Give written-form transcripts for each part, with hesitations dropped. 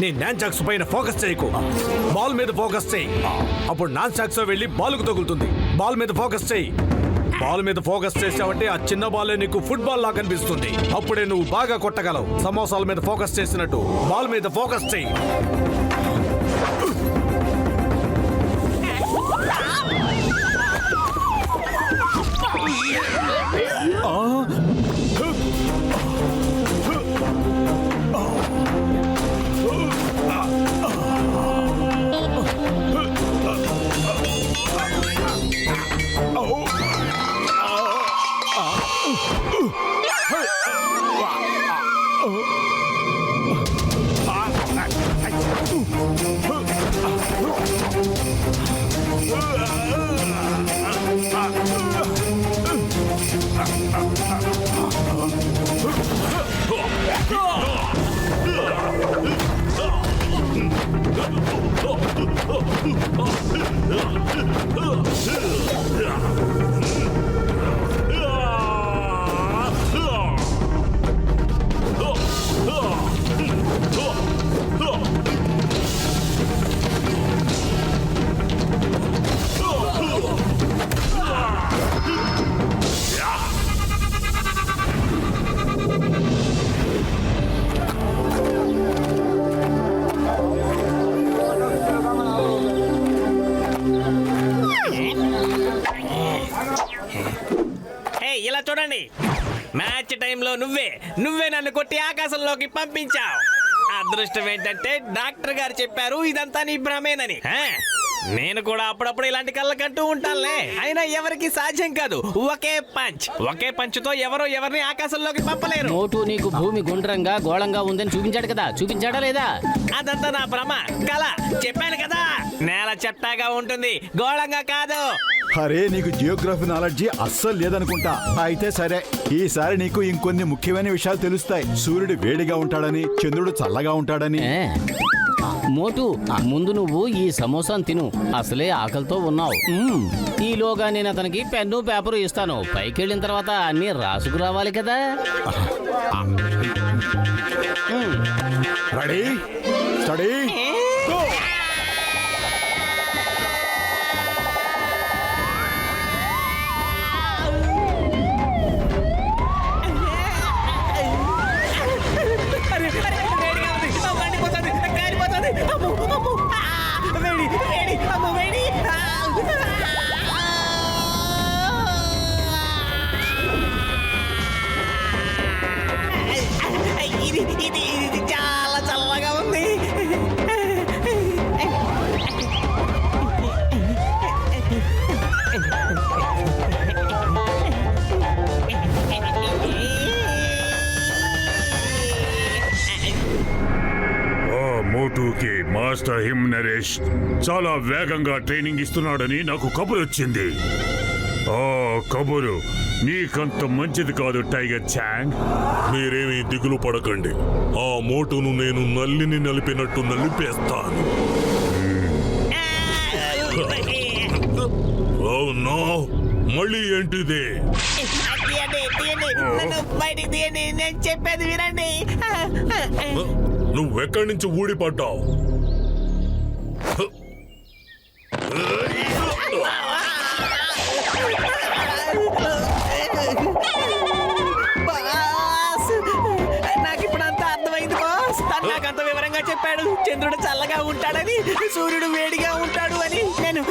నీ నాన్చాక్స్ పైన ఫోకస్ చేయకు, బాల్ మీద ఫోకస్ చేయి. అప్పుడు నాన్చాక్స్ వెళ్ళి బాల్కు తగులుతుంది. బాల్ మీద ఫోకస్ చేయి. బాల్ మీద ఫోకస్ చేసావంటే ఆ చిన్న బాలే నీకు ఫుట్బాల్ లా కనిపిస్తుంది. అప్పుడే నువ్వు బాగా కొట్టగలవు. సమోసాల మీద ఫోకస్ చేసినట్టు బాల్ మీద ఫోకస్ చేయి. ఇలా చూడండి, మ్యాచ్ టైంలో నువ్వే నన్ను కొట్టి ఆకాశంలోకి పంపించావు. అదృష్టం ఏంటంటే డాక్టర్ గారు చెప్పారు ఇదంతా నీ భ్రమేనని. నేను కూడా అప్పుడప్పుడు ఇలాంటి కళ్ళ కంటూ ఉంటానులే. అయినా ఎవరికి సాధ్యం కాదు. ఒకే పంచ్తో ఎవరిని ఆకాశంలోకి పంపలేరు. మోటు నీకు భూమి గుండ్రంగా గోళంగా ఉందని చూపించాడు కదా, చూపించాడా లేదా? అదంతా నా భ్రమ, కళ. చెప్పాను కదా, నేల చెత్తగా ఉంటుంది, గోళంగా కాదు. అరే నీకు జియోగ్రఫీ నాలెడ్జి అస్సలు లేదనుకుంటా. అయితే సరే, ఈసారి నీకు ఇంకొన్ని ముఖ్యమైన విషయాలు తెలుస్తాయి. సూర్యుడు వేడిగా ఉంటాడని, చంద్రుడు చల్లగా ఉంటాడని. ఏ? మోటు, ముందు నువ్వు ఈ సమోసాను తిను, అసలే ఆకలితో ఉన్నావు. ఈలోగా నేను అతనికి పెన్ను పేపరు ఇస్తాను. పైకి వెళ్ళిన తర్వాత అన్ని రాసుకురావాలి కదా. Ready, study, go. ఇది చాలా చల్లగా ఉంది. మోటుకి మాస్టర్ హిమ్ నరేష్ చాలా వేగంగా ట్రైనింగ్ ఇస్తున్నాడని నాకు కబురు వచ్చింది. ఆ కబురు నీకంత మంచిది కాదు టైగర్ చాంగ్. మీరేమీ దిగులు పడకండి. ఆ మోటును నేను నల్లిని నలిపినట్టు నలిపేస్తాను. ఓ నో, మళ్ళీ ఏంటిది? బయటికి తీయండి, నేను చెప్పేది వినండి. నువ్వెక్కడి నుంచి ఊడిపడ్డావు? నాకు ఇప్పుడు అంతా అర్థమైంది బాస్. తను నాకంత వివరంగా చెప్పాడు. చంద్రుడు చల్లగా ఉంటాడని, సూర్యుడు వేడిగా ఉంటాడు అని. నేను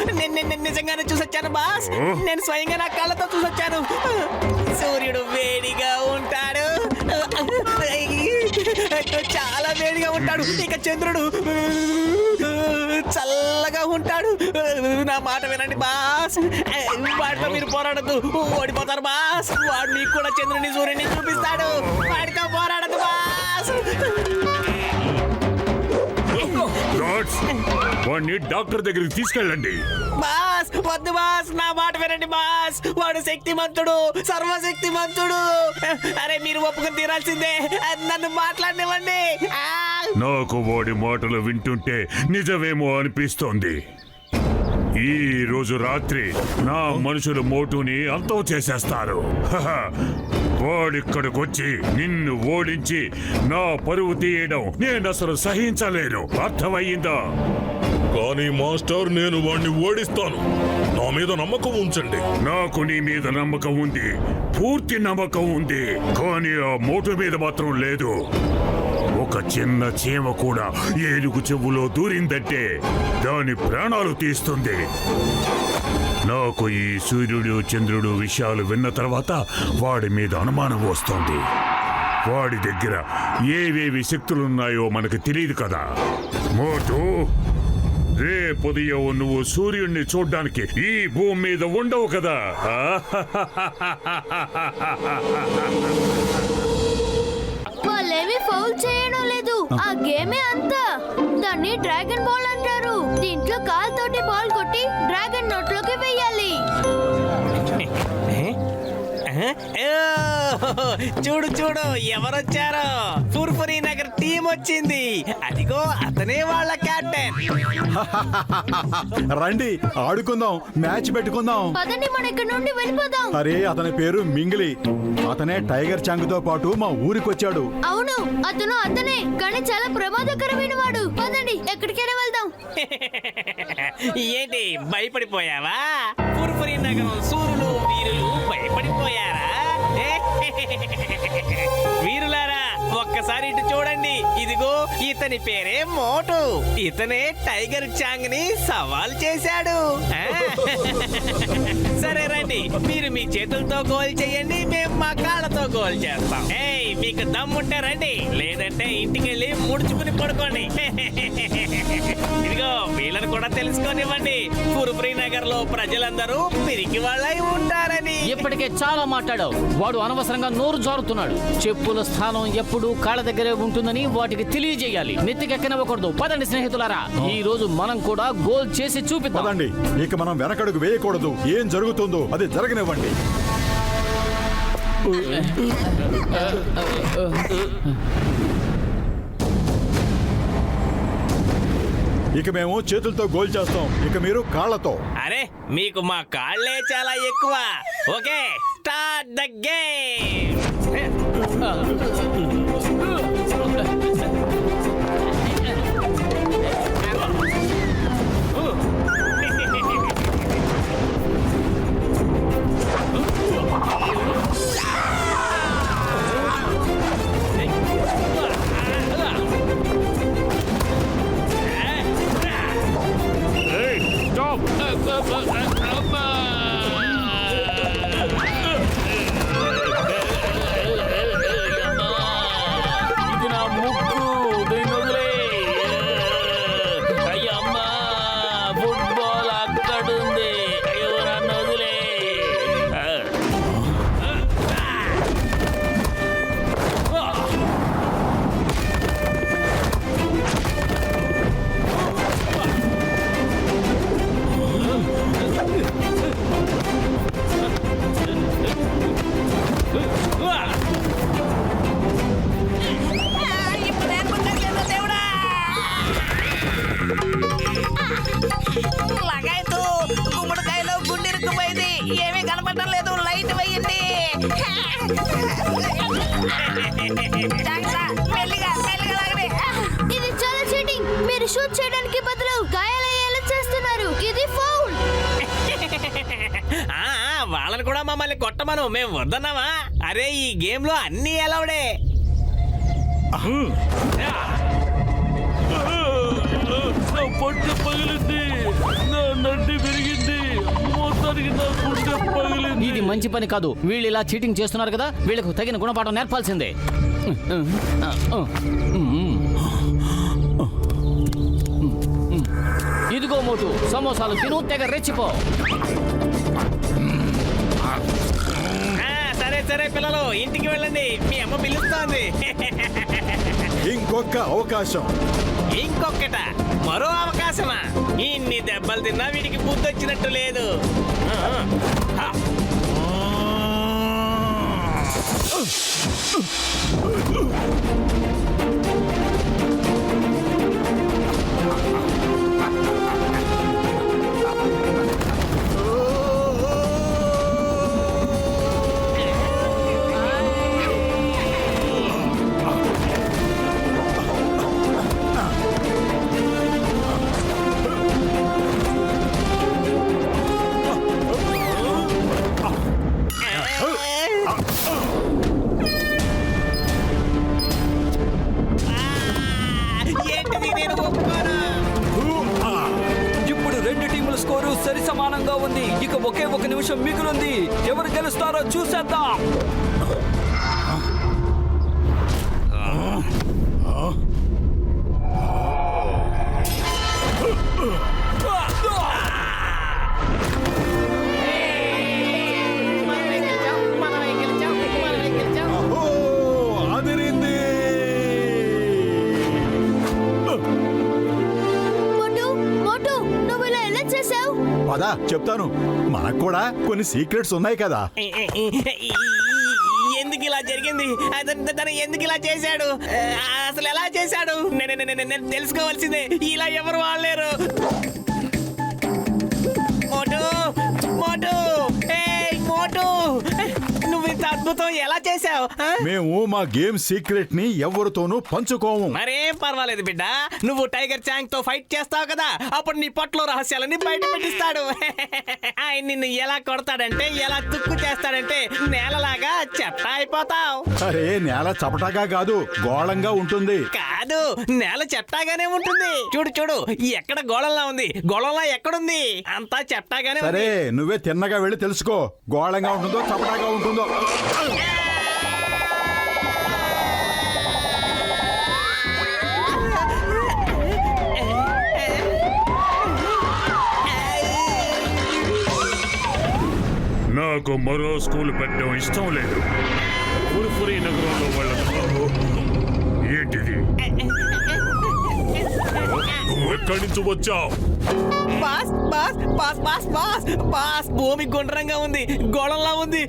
నిజంగానే చూసొచ్చాను బాస్. నేను స్వయంగా నా కళ్ళతో చూసొచ్చాను. సూర్యుడు వేడిగా ఉంటాడు, చాలా వేడిగా ఉంటాడు. ఇక చంద్రుడు చల్లగా ఉంటాడు. నా మాట వినండి బాస్. వాడితో మీరు పోరాడద్దు, ఓడిపోతారు బాస్. వాడు మీకు కూడా చంద్రుని సూర్యుని చూపిస్తాడు. వాడితో పోరాడదు బాస్. వాడిని డాక్టర్ దగ్గరికి తీసుకెళ్ళండి. బాస్ వద్దు బాస్, నా మాట వినండి బాస్. వాడు శక్తిమంతుడు, సర్వశక్తిమంతుడు. అరే మీరు ఒప్పుకొని తీరాల్సిందే. నన్ను మాట్లాడనివ్వండి. నాకు వాడి మాటలు వింటుంటే నిజమేమో అనిపిస్తోంది. ఈ రోజు రాత్రి నా మనుషులు మోటుని అంతం చేసేస్తారు. వాడిక్కడికొచ్చి నిన్ను ఓడించి నా పరువు తీయడం నేనసలు సహించలేను. అర్థమయ్యిందా? కానీ మాస్టర్, నేను వాణ్ణి ఓడిస్తాను. నా మీద నమ్మకం ఉంచండి. నాకు నీ మీద నమ్మకం ఉంది, పూర్తి నమ్మకం ఉంది. కానీ ఆ మోటు మీద మాత్రం లేదు. ఒక చిన్న చీమ కూడా ఏనుగు చెవులో దూరిందంటే దాని ప్రాణాలు తీస్తుంది. నాకు ఈ సూర్యుడు చంద్రుడు విషయాలు విన్న తర్వాత వాడి మీద అనుమానం వస్తుంది. వాడి దగ్గర ఏవేవి శక్తులున్నాయో మనకు తెలియదు కదా. మోటు, రేపు ఉదయం నువ్వు సూర్యుడిని చూడ్డానికి ఈ భూమి మీద ఉండవు కదా. వాళ్ళేమి ఫౌల్ చేయడం లేదు. ఆ గేమే అంతా. దాన్ని డ్రాగన్ బాల్ అంటారు. దీంట్లో కాలుతోటి బాల్ కొట్టి డ్రాగన్ నోట్లోకి వెయ్యాలి. చూడు చూడు, ఎవరొచ్చారో. ఫుర్ఫురీ నగర్ టీం వచ్చింది. అదిగో అతనే వాళ్ళ కెప్టెన్. రండి ఆడుకుందాం, మ్యాచ్ పెట్టుకుందాం. పదండి, మన ఇక్కడ నుండి వెళ్ళిపోదాం. అరే, అతని పేరు మింగిలి. అతనే టైగర్ చాంగ్ తో పాటు మా ఊరికొచ్చాడు. అవును, అతనే, కానీ చాలా ప్రమాదకరమైన వాడు. పదండి, ఎక్కడికైనా వెళ్దాం. ఏంటి, భయపడిపోయావా? ఫుర్ఫురీ నగరం సూర్యులు వీరులు భయపడిపోయారా? వీరులారా, ఒక్కసారి ఇటు చూడండి. ఇదిగో ఇతని పేరే మోటు. ఇతనే టైగర్ చాంగ్ ని సవాల్ చేశాడు. సరే రండి, మీరు మీ చేతులతో గోల్ చేయండి, మేము మా కాళ్ళతో గోల్ చేస్తాం. ఏయ్, మీకు దమ్ముంటే రండి, లేదంటే ఇంటికెళ్ళి ముడుచుకుని పడుకోండి. ఇదిగో వీళ్ళని కూడా తెలుసుకోనివ్వండి. ఫుర్ఫురీ నగర్ లో ప్రజలందరూ పిరికి వాళ్ళై ఉంటారని. ఇప్పటికే చాలా మాట్లాడావు. వాడు అనవసరంగా నోరు జారుతున్నాడు. చెప్పుల స్థానం ఎప్పుడూ కాళ్ళ దగ్గరే ఉంటుందని వాటికి తెలియజేయాలి. నెత్తికెక్కనివ్వకూడదు. పదండి స్నేహితులారా, ఈ రోజు మనం కూడా గోల్ చేసి చూపిద్దాం. పదండి, ఇక మనం వెనకడుగు వేయకూడదు. ఏం జరుగుతుందో అది జరగనివ్వండి. ఇక మేము చేతులతో గోల్ చేస్తాం, ఇక మీరు కాళ్ళతో. అరే, మీకు మా కాళ్ళే చాలా ఎక్కువ. Okay, start the game. లగాయతు, గుమ్మడికాయలో గుండెరుక్కుపోయింది. ఏమీ కనపడటం లేదు. లైట్ వేయండి. మెల్లిగా లాగండి. ఇది చాలా చీటింగ్. మీరు షూట్ చేయడానికి బదులు గాయాలయ్యేలా చేస్తున్నారు. ఇది ఫౌల్. వాళ్ళని కూడా మమ్మల్ని కొట్టమను, మేము వద్దన్నావా? అరే, ఈ గేమ్ లో అన్ని అలౌడే. నా పొట్టు పగిలింది, నా నడ్డి విరిగింది, మొత్తానికి నా గుండె పగిలింది. ఇది మంచి పని కాదు. వీళ్ళు ఇలా చీటింగ్ చేస్తున్నారు కదా, వీళ్ళకు తగిన గుణపాఠం నేర్పాల్సిందే. ఇదిగో మోటు, సమోసాలు తిను, తెగ రెచ్చిపో. సరే పిల్లలు, ఇంటికి వెళ్ళండి, మీ అమ్మ పిలుస్తోంది. ఇంకొక అవకాశం. ఇంకొకట, మరో అవకాశమా? ఇన్ని దెబ్బలు తిన్నా వీడికి బుద్ధి వచ్చినట్టు లేదు. సిద్ధంగా ఉంది. ఇక ఒకే ఒక నిమిషం మిగిలింది. ఎవరు గెలుస్తారో చూసేద్దాం. మోటు మోటు నువ్వు ఇలా ఎలా చేసావు? పదా చెప్తాను, మనకు కూడా కొన్ని సీక్రెట్స్ ఉన్నాయి కదా. ఎందుకు ఇలా జరిగింది? తను ఎందుకు ఇలా చేశాడు? అసలు ఎలా చేశాడు? నేను తెలుసుకోవాల్సిందే. ఇలా ఎవరు వాడలేరు. మోటు మోటు ఏయ్ మోటు, నువ్వు ఇంత అద్భుతం ఎలా చేశావు? మేము మా గేమ్ సీక్రెట్ ని ఎవరితోనూ పంచుకోము. మరేం పర్వాలేదు బిడ్డ, నువ్వు టైగర్ చాంగ్ తో ఫైట్ చేస్తావు కదా, అప్పుడు నీ పొట్టలో రహస్యాలని బయట పెట్టిస్తాడు. ఆయన నిన్ను ఎలా కొడతాడంటే, ఎలా తుక్కు చేస్తాడంటే నేలలాగా చెత్త అయిపోతావు. అరే నేల చపటగా కాదు, గోళంగా ఉంటుంది. కాదు, నేల చెత్తాగానే ఉంటుంది. చూడు చూడు, ఎక్కడ గోళంలా ఉంది? గోళంలా ఎక్కడుంది? అంతా చెత్తాగానే సరే ఉంది. నువ్వే తిన్నగా వెళ్ళి తెలుసుకో, గోళంగా ఉంటుందో చపటగా ఉంటుందో. నాకు మరో స్కూల్ పెట్టడం ఇష్టం లేదు. ఫుర్ఫురి నగరంలో వాళ్ళ ఏంటిది? నువ్వు ఎక్కడి నుంచి వచ్చావు? Boss boss boss boss boss boss, భూమి గుండ్రంగా ఉంది, గోళంలా ఉంది.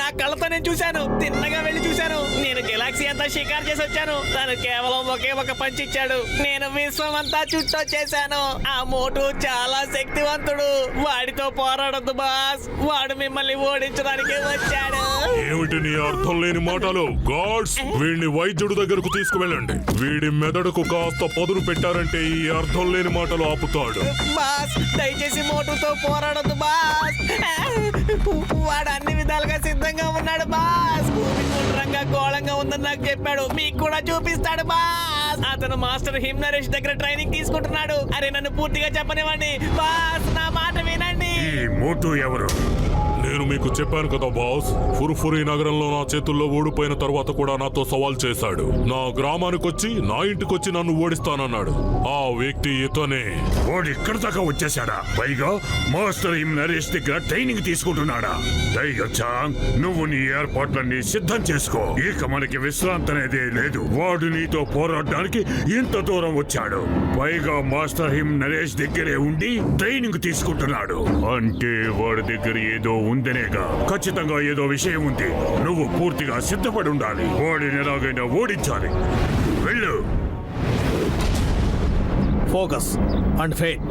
నా కళ్ళతో నేను చూశాను, తిన్నగా వెళ్ళి చూశాను. నేను గెలాక్సీ అంతా షికారు చేసి వచ్చాను. తను కేవలం ఒకే ఒక పంచి ఇచ్చాడు. నేను విశ్వం అంతా చుట్టొచ్చేసాను. ఆ మోటు చాలా శక్తివంతుడు. వాడితో పోరాడొద్దు బాస్, వాడు మిమ్మల్ని ఓడించడానికి వచ్చాడు. ఏమిటి నీ అర్థం లేని మాటలు? గాడ్స్, వీడిని వైద్యుడి దగ్గరకు తీసుకువెళ్ళండి. వీడి మెదడుకు కాస్త పదును పెట్టారంటే ఈ అర్థం లేని మాటలు ఆపుతాడు. బాస్ దయచేసి మోటుతో పోరాడొద్దు బాస్, వాడు అన్ని విధాలుగా సిద్ధంగా ఉన్నాడు బాస్. భూమి గుండ్రంగా గోళంగా ఉందని నాకు చెప్పాడు. మీకు కూడా చూపిస్తాడు బాస్. అతను మాస్టర్ హిమ్ నరేష్ దగ్గర ట్రైనింగ్ తీసుకుంటున్నాడు. అరే నన్ను పూర్తిగా చెప్పనివ్వండి బాస్, నా మాట వినండి. ఈ మోటు ఎవరు? నేను మీకు చెప్పాను కదా బాస్, ఫుర్ఫురి నగరంలో నా చేతుల్లో ఓడిపోయిన తర్వాత కూడా నాతో సవాల్ చేశాడు. నా గ్రామానికి వచ్చి, నా ఇంటికొచ్చి నన్ను ఓడిస్తానన్నాడు. ఆ వ్యక్తి ఇతనే. వాడు ఇక్కడ దాకా వచ్చేసాడా? పైగా మాస్టర్ హిమ్ నరేష్ దగ్గర ట్రైనింగ్ తీసుకుంటున్నాడా? టైగర్ చాంగ్, నువ్వు నీ ఏర్పాట్లన్నీ సిద్ధం చేసుకో. ఇక మనకి విశ్రాంతి అనేదే లేదు. వాడు నీతో పోరాడడానికి ఇంత దూరం వచ్చాడు. పైగా మాస్టర్ హిమ్ నరేష్ దగ్గరే ఉండి ట్రైనింగ్ తీసుకుంటున్నాడు. అంటే వాడి దగ్గర ఏదో ఉందనేగా. ఖచ్చితంగా ఏదో విషయం ఉంది. నువ్వు పూర్తిగా సిద్ధపడి ఉండాలి. వాడిని ఎలాగైనా ఓడించాలి. వెళ్ళు. ఫోకస్ అండ్ ఫెయిత్,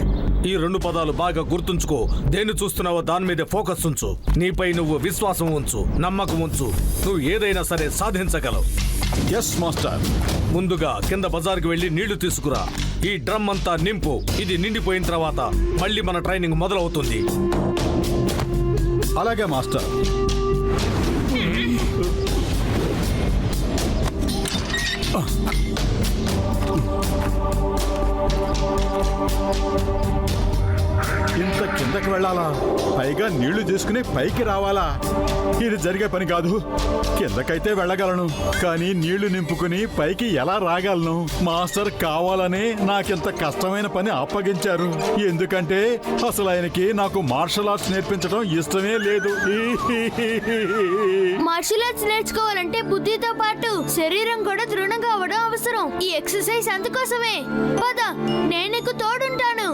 ఈ రెండు పదాలు బాగా గుర్తుంచుకో. దేన్ని చూస్తున్నావో దాని మీద ఫోకస్ ఉంచు. నీపై నువ్వు విశ్వాసం ఉంచు, నమ్మకం ఉంచు. నువ్వు ఏదైనా సరే సాధించగలవు. Yes master. ముందుగా కింద బజార్కి వెళ్ళి నీళ్లు తీసుకురా. ఈ డ్రమ్ అంతా నింపు. ఇది నిండిపోయిన తర్వాత మళ్ళీ మన ట్రైనింగ్ మొదలవుతుంది. అలాగే మాస్టర్. ఇంత కిందకి వెళ్ళాలా? పైగా నీళ్లు తీసుకుని పైకి రావాలా? ఇది జరిగే పని కాదు. కిందకైతే వెళ్ళగలను, కానీ నీళ్లు నింపుకుని పైకి ఎలా రాగలను? మాస్టర్ కావాలనే నాకింత కష్టమైన పని అప్పగించారు. ఎందుకంటే అసలు ఆయనకి నాకు మార్షల్ ఆర్ట్స్ నేర్పించడం ఇష్టమే లేదు. మార్షల్ ఆర్ట్స్ నేర్చుకోవాలంటే బుద్ధితో పాటు శరీరం కూడా దృఢంగా అవ్వడం అవసరం. ఈ ఎక్సర్సైజ్ అందుకోసమే. పద, నేను నీకు తోడుంటాను.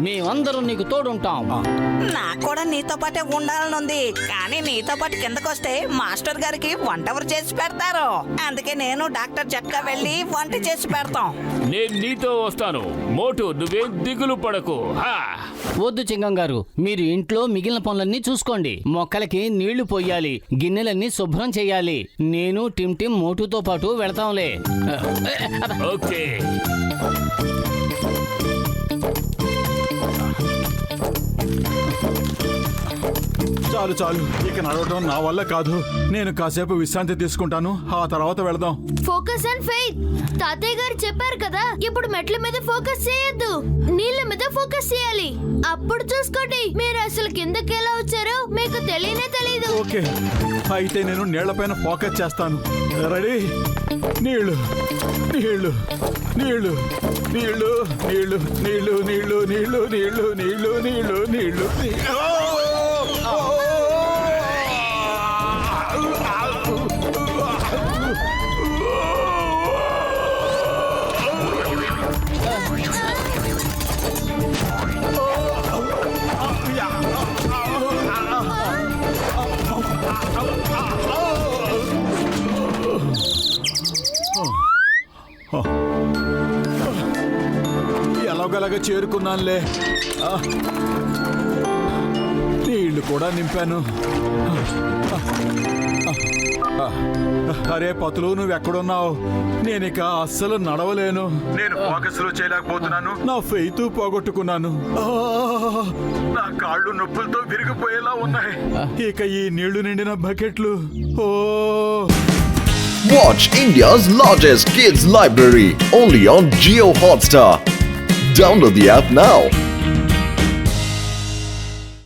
మేమందరం నీకు తోడుంటాం. నాకు కూడా నీతో పాటే ఉండాలనుంది, కానీ నీతో పాటు కిందకొస్తే మాస్టర్ గారికి వంట ఎవరు చేసి పెడతారు. అందుకే నేను డాక్టర్ జట్కా వెళ్ళి వంట చేసి పెడతాం. నేను నీతో వస్తాను మోటు, నువ్వేం దిగులు పడకు. వద్దు చింగం గారు, మీరు ఇంట్లో మిగిలిన పనులన్నీ చూసుకోండి. మొక్కలకి నీళ్లు పోయాలి, గిన్నెలన్నీ శుభ్రం చేయాలి. నేను టిమ్ టిమ్ మోటుతో పాటు వెళ్తాంలే. ఓకే. చాలు చాలు, ఇక నడవటం నా వల్ల కాదు. నేను కాసేపు విశ్రాంతి తీసుకుంటాను, ఆ తర్వాత వెళదాం. Focus and faith. తాతయ్య గారు చెప్పారు కదా, ఇప్పుడు మెట్ల మీద ఫోకస్ చేయొద్దు, నీళ్ళ మీద ఫోకస్ చేయాలి. అప్పుడు చూసుకోండి, మీరు అసలు కిందకి ఎలా వచ్చారో మీకు తెలియనే తెలీదు. ఓకే, అయితే నేను నీళ్లపైన ఫోకస్ చేస్తాను. రెడీ? నీళ్లు నీళ్లు నీళ్లు నీళ్లు నీళ్లు నీళ్లు నీళ్లు నీళ్లు నీళ్లు నీళ్లు నీళ్లు నీళ్లు ఎలాగోలాగా చేరుకున్నానులే. నీళ్లు కూడా నింపాను. అరే పతులు, నువ్వెక్కడున్నావు? నేనిక అస్సలు నడవలేను. నేను ఫోకస్ లో చేయలేకపోతున్నాను. నా ఫెయిత్ పోగొట్టుకున్నాను. నా కాళ్ళు నొప్పులతో విరిగిపోయేలా ఉన్నాయి. ఇక ఈ నీళ్లు నిండిన బకెట్లు. ఓ Watch India's largest kids library only on Jio Hotstar. Download the app now.